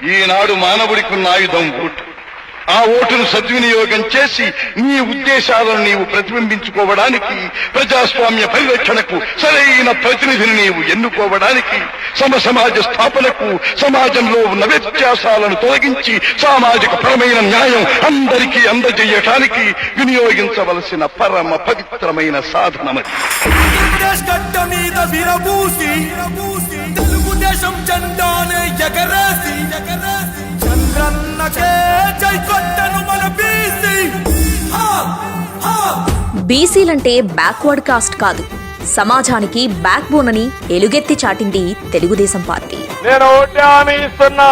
ఈనాడు మానవుడికున్న ఆయుధం ఓటు. ఆ ఓటును సద్వినియోగం చేసి నీ ఉద్దేశాలను నీవు ప్రతిబింబించుకోవడానికి, ప్రజాస్వామ్య పరిరక్షణకు సరైన ప్రతినిధిని నీవు ఎన్నుకోవడానికి, సమాజ స్థాపనకు, సమాజంలో ఉన్న వ్యత్యాసాలను తొలగించి సామాజిక పరమైన న్యాయం అందరికీ అందజేయటానికి వినియోగించవలసిన పరమ పవిత్రమైన సాధనమది. తెలుగుదేశం జెండానే ఎగరేసి చంద్రన్నకే జై కొట్టను మన బీసీలంటే బ్యాక్వర్డ్ కాస్ట్ కాదు, సమాజానికి బ్యాక్ బోన్ అని ఎలుగెత్తి చాటింది తెలుగుదేశం పార్టీ. నేను ఒకటి హామీ ఇస్తున్నా,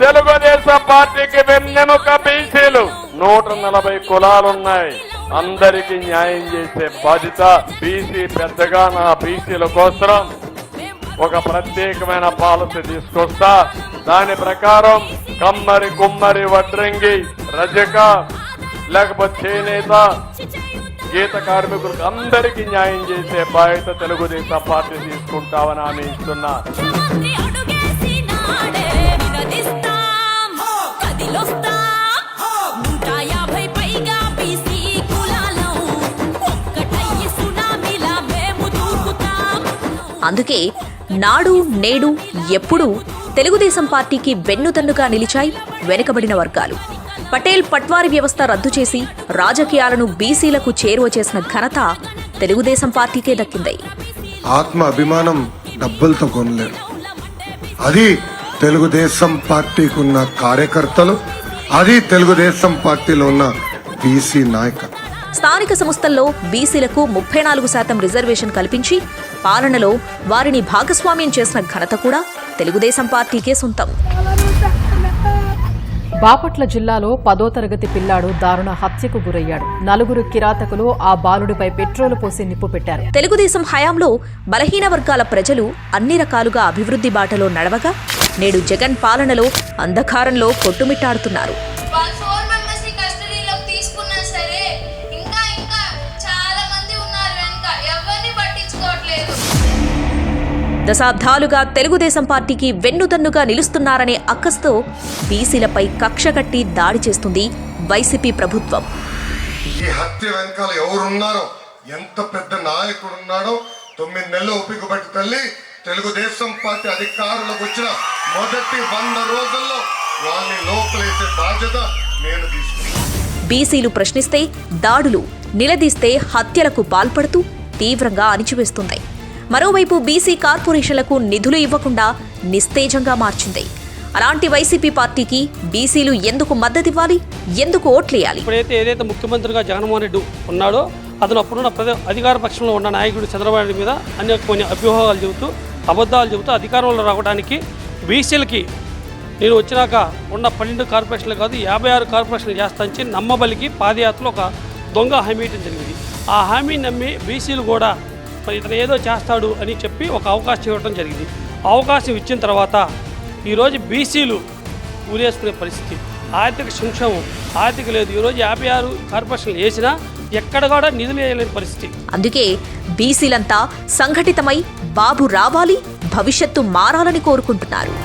తెలుగుదేశం పార్టీకి వెన్నెముక బీసీలు. 140 కులాలున్నాయి, అందరికీ న్యాయం చేసే బాధ్యత. బీసీ పెద్దగా నా బీసీల కోసం ఒక ప్రత్యేకమైన పాలసీ తీసుకొస్తా. దాని ప్రకారం కమ్మరి, కుమ్మరి, వడ్రంగి, రజక, లేకపోతే చేనేత, గీత కార్మికులకు అందరికీ న్యాయం చేసే బాధ్యత తెలుగుదేశం పార్టీ తీసుకుంటామని హామీ ఇస్తున్నా. అందుకే నాడు నేడు ఎప్పుడూ తెలుగుదేశం పార్టీకి వెన్నుదన్నుగా నిలిచాయి వెనుకబడిన వర్గాలు. పటేల్ పట్వారీ వ్యవస్థ రద్దు చేసి రాజకీయాలను బీసీలకు చేరువ చేసిన ఘనత తెలుగుదేశం పార్టీకే దక్కింది. ఆత్మ అభిమానం డబ్బులతో కొనలేరు. అది తెలుగుదేశం పార్టీకి ఉన్న కార్యకర్తలు, అది తెలుగుదేశం పార్టీలో ఉన్న బీసీ నాయకులు. స్థానిక సంస్థల్లో బీసీలకు 34% రిజర్వేషన్ కల్పించి పాలనలో వారిని భాగస్వామ్యం చేసిన ఘనత కూడా తెలుగుదేశం పార్టీకే సొంతం. బాపట్ల జిల్లాలో 10వ తరగతి పిల్లాడు దారుణ హత్యకు గురయ్యాడు. 4 కిరాతకులు ఆ బాలుడిపై పెట్రోలు పోసి నిప్పు పెట్టారు. తెలుగుదేశం హయాంలో బలహీన వర్గాల ప్రజలు అన్ని రకాలుగా అభివృద్ధి బాటలో నడవగా నేడు జగన్ పాలనలో అంధకారంలో కొట్టుమిట్టాడుతున్నారు. దశాబ్దాలుగా తెలుగుదేశం పార్టీకి వెన్నుదన్నుగా నిలుస్తున్నారనే అక్కస్తో బీసీలపై కక్ష కట్టి దాడి చేస్తుంది వైసీపీ ప్రభుత్వం. ఈ హత్య వెనకాల ఎవరున్నారో, ఎంత పెద్ద నాయకుడు ఉన్నాడో 9 నెలలు ఓపిక పట్టి తల్లి తెలుగుదేశం పార్టీ అధికారులకు వచ్చిన మొదటి 100 రోజుల్లో వాళ్ళని లోపలేసే బాధ్యత నేను తీసుకున్నాను. బీసీలు ప్రశ్నిస్తే దాడులు, నిలదీస్తే హత్యలకు పాల్పడుతూ తీవ్రంగా అణిచివేస్తుంది. మరోవైపు బీసీ కార్పొరేషన్లకు నిధులు ఇవ్వకుండా నిస్తేజంగా మార్చింది. అలాంటి వైసీపీ పార్టీకి బీసీలు ఎందుకు మద్దతివ్వాలి, ఎందుకు ఓట్లేయాలి? ఇప్పుడైతే ఏదైతే ముఖ్యమంత్రిగా జగన్మోహన్ రెడ్డి ఉన్నాడో అతను అప్పుడున్న అధికార పక్షంలో ఉన్న నాయకుడు చంద్రబాబు నాయుడు మీద కొన్ని అభ్యూహాలు చెబుతూ, అబద్ధాలు చెబుతూ అధికారంలో రావడానికి బీసీలకి నేను వచ్చినాక ఉన్న 12 కార్పొరేషన్లు కాదు 56 కార్పొరేషన్లు చేస్తానికి నమ్మబలికి పాదయాత్రలో ఒక దొంగ హామీ ఇవ్వడం జరిగింది. ఆ హామీ నమ్మి బీసీలు కూడా మరి ఇతను ఏదో చేస్తాడు అని చెప్పి ఒక అవకాశం ఇవ్వడం జరిగింది. అవకాశం ఇచ్చిన తర్వాత ఈరోజు బీసీలు ఊరేసుకునే పరిస్థితి, ఆర్థిక సంక్షేమం, ఆర్థిక లేదు. ఈరోజు 56 కార్పొరేషన్లు వేసినా ఎక్కడ కూడా నిధులు వేయలేని పరిస్థితి. అందుకే బీసీలంతా సంఘటితమై బాబు రావాలి, భవిష్యత్తు మారాలని కోరుకుంటున్నారు.